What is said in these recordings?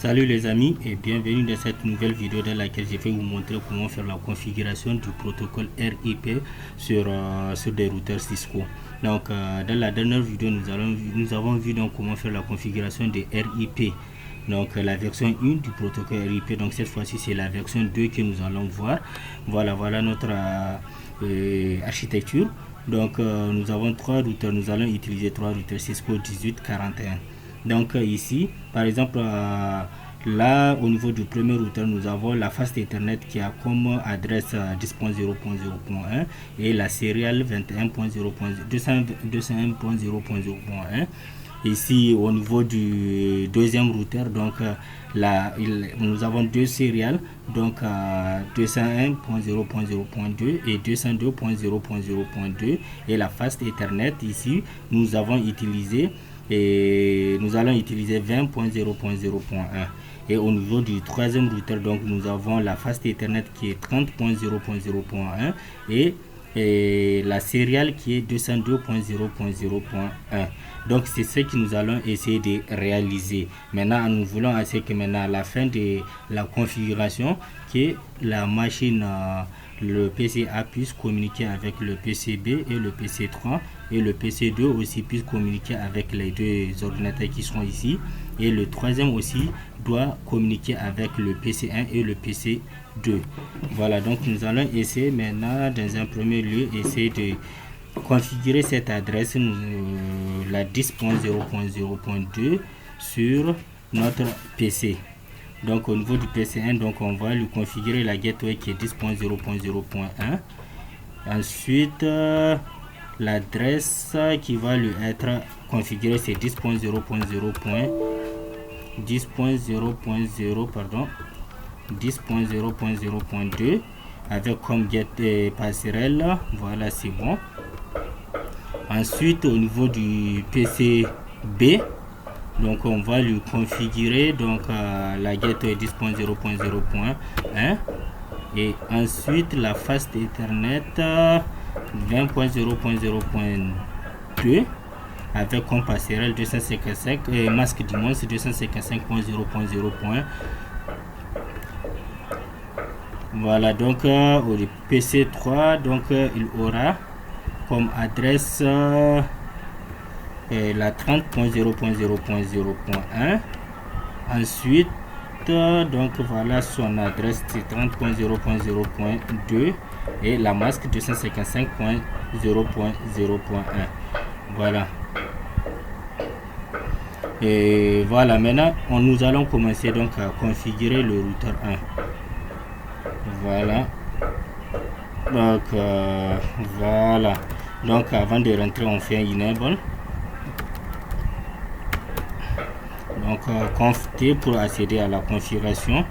Salut les amis et bienvenue dans cette nouvelle vidéo dans laquelle je vais vous montrer comment faire la configuration du protocole RIP sur des routeurs Cisco. Donc dans la dernière vidéo nous avons vu donc comment faire la configuration de RIP, donc la version 1 du protocole RIP. Donc cette fois-ci c'est la version 2 que nous allons voir. Voilà notre architecture. Donc nous avons trois routeurs, nous allons utiliser trois routeurs Cisco 1841. Donc ici par exemple là au niveau du premier routeur nous avons la Fast Ethernet qui a comme adresse 10.0.0.1 et la serial 21.0.201.0.0.1. Ici au niveau du deuxième routeur, donc nous avons deux serials, donc 201.0.0.2 et 202.0.0.2 et la Fast Ethernet ici nous allons utiliser 20.0.0.1. et au niveau du troisième routeur donc nous avons la Fast Ethernet qui est 30.0.0.1 et la serial qui est 202.0.0.1. donc c'est ce que nous allons essayer de réaliser. Maintenant nous voulons essayer que maintenant à la fin de la configuration que la machine le PC A puisse communiquer avec le PC B et le PC 3 et le PC 2 aussi puisse communiquer avec les deux ordinateurs qui sont ici, et le troisième aussi doit communiquer avec le PC 1 et le PC 2. Voilà, donc nous allons essayer maintenant dans un premier lieu essayer de configurer cette adresse la 10.0.0.2 sur notre PC. Donc au niveau du PC1 donc on va lui configurer la gateway qui est 10.0.0.1. ensuite l'adresse qui va lui être configurée c'est 10.0.0.2 avec comme get passerelle. Voilà, c'est bon. Ensuite au niveau du PC B donc on va lui configurer donc la gateway 10.0.0.1 et ensuite la Fast Ethernet 20.0.0.2 avec comme passerelle 255 et masque du moins 255.0.0.1. voilà, donc au PC 3 donc il aura comme adresse la 30.0.0.0.1. ensuite donc voilà son adresse c'est 30.0.0.2 et la masque 255.0.0.1. voilà, et voilà maintenant nous allons commencer donc à configurer le routeur 1. voilà, donc voilà, donc avant de rentrer on fait un enable, donc conf T pour accéder à la configuration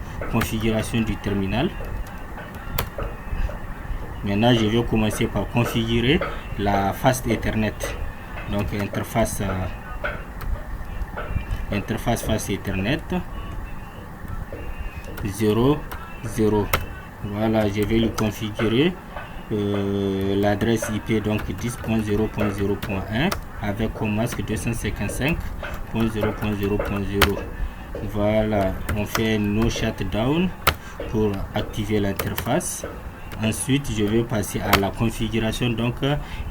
du terminal. Maintenant je vais commencer par configurer la Fast Ethernet, donc interface Fast Ethernet 0.0. voilà, je vais lui configurer l'adresse IP donc 10.0.0.1 avec comme masque 255.0.0.0. voilà, on fait no shutdown pour activer l'interface. Ensuite je vais passer à la configuration donc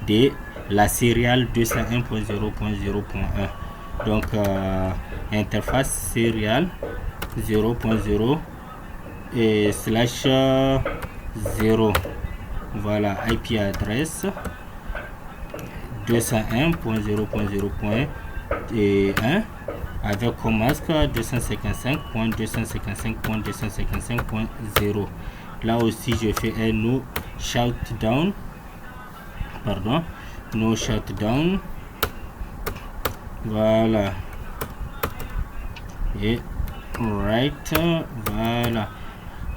de la serial 201.0.0.1. donc interface serial 0.0 et /0. voilà, IP adresse 201.0.0.1 avec comme masque 255.255.255.0. là aussi je fais un no shutdown, voilà, et right. voilà,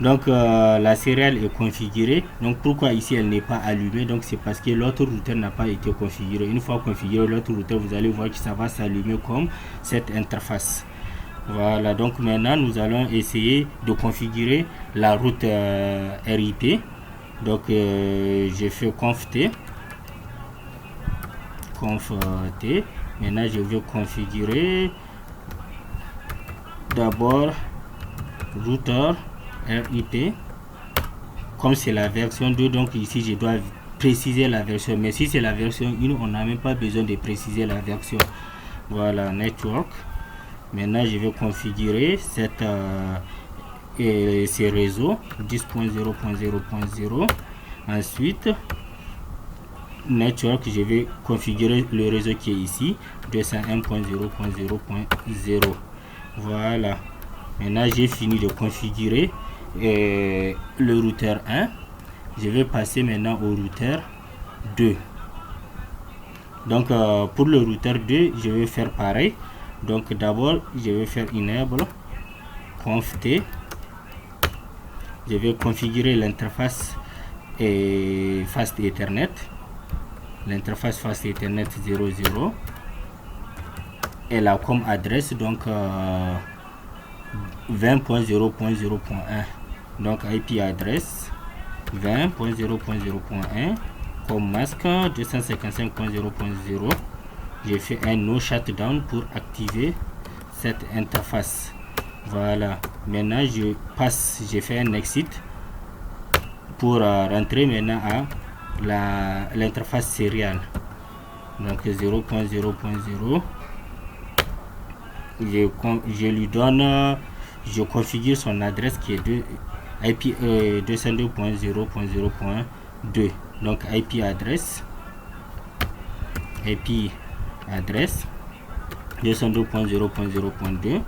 donc la serial est configurée. donc pourquoi ici elle n'est pas allumée? donc c'est parce que l'autre routeur n'a pas été configuré. Une fois configuré l'autre routeur, vous allez voir que ça va s'allumer comme cette interface. voilà, donc maintenant nous allons essayer de configurer la route RIP. donc je fais conf T. maintenant je vais configurer d'abord routeur RIP. Comme c'est la version 2, donc ici je dois préciser la version, mais si c'est la version 1, on n'a même pas besoin de préciser la version. Voilà, network. Maintenant je vais configurer ces réseaux 10.0.0.0. ensuite network, je vais configurer le réseau qui est ici 201.0.0.0. voilà, maintenant j'ai fini de configurer le routeur 1. Je vais passer maintenant au routeur 2. Donc pour le routeur 2, je vais faire pareil. Donc d'abord je vais faire enable conf t. Je vais configurer l'interface Fast Ethernet. L'interface Fast Ethernet 00. Elle a comme adresse donc 20.0.0.1. donc IP adresse 20.0.0.1 comme masque 255.0.0. j'ai fait un no shutdown pour activer cette interface. Voilà, maintenant j'ai fait un exit pour rentrer maintenant à l'interface serial. Donc 0.0.0. je lui donne, je configure son adresse qui est IP 202.0.0.2. donc IP adresse 202.0.0.2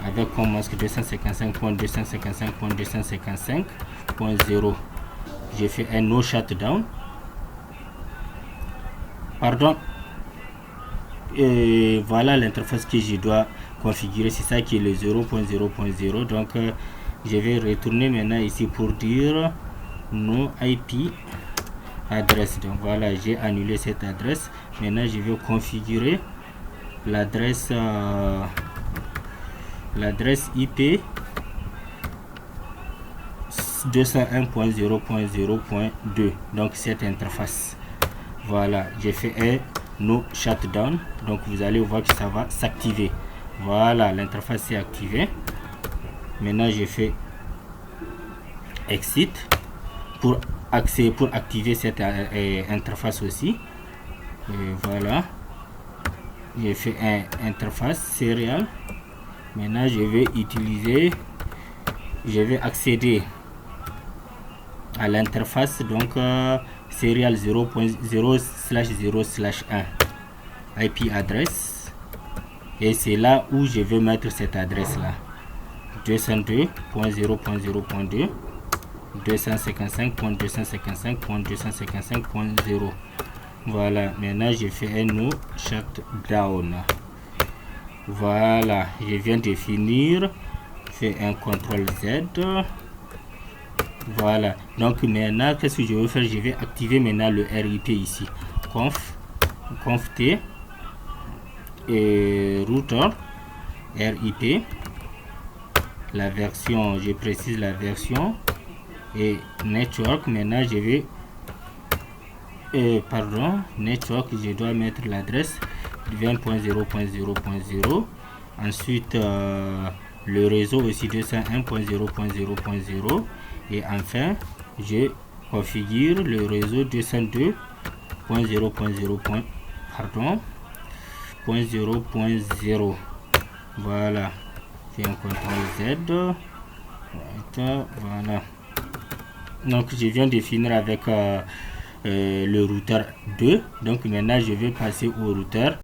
avec comme masque 255.255.255.0. j'ai fait un no shutdown. Pardon. Et voilà l'interface que je dois configurer, c'est ça qui est le 0.0.0. donc je vais retourner maintenant ici pour dire no IP adresse. donc voilà, j'ai annulé cette adresse. Maintenant je vais configurer l'adresse IP 201.0.0.2. donc cette interface. Voilà, j'ai fait un no shutdown. donc vous allez voir que ça va s'activer. Voilà, l'interface est activée. Maintenant je fais exit pour activer cette interface aussi. Et voilà, j'ai fait un interface serial. Maintenant je vais accéder à l'interface donc serial 0.0/0/1 IP adresse, et c'est là où je vais mettre cette adresse là 202.0.0.2 255.255.255.0. voilà, maintenant je fais un no shutdown. voilà, je viens de finir. Fais un CTRL Z. voilà, donc maintenant qu'est-ce que je vais faire? Je vais activer maintenant le RIP ici, conf t et router RIP. la version, je précise la version, et network. maintenant je vais network, je dois mettre l'adresse 20.0.0.0. ensuite le réseau aussi 201.0.0.0. et enfin je configure le réseau 202.0.0.0. voilà, j'ai un CTRL Z. voilà, donc je viens de finir avec le routeur 2. donc maintenant je vais passer au routeur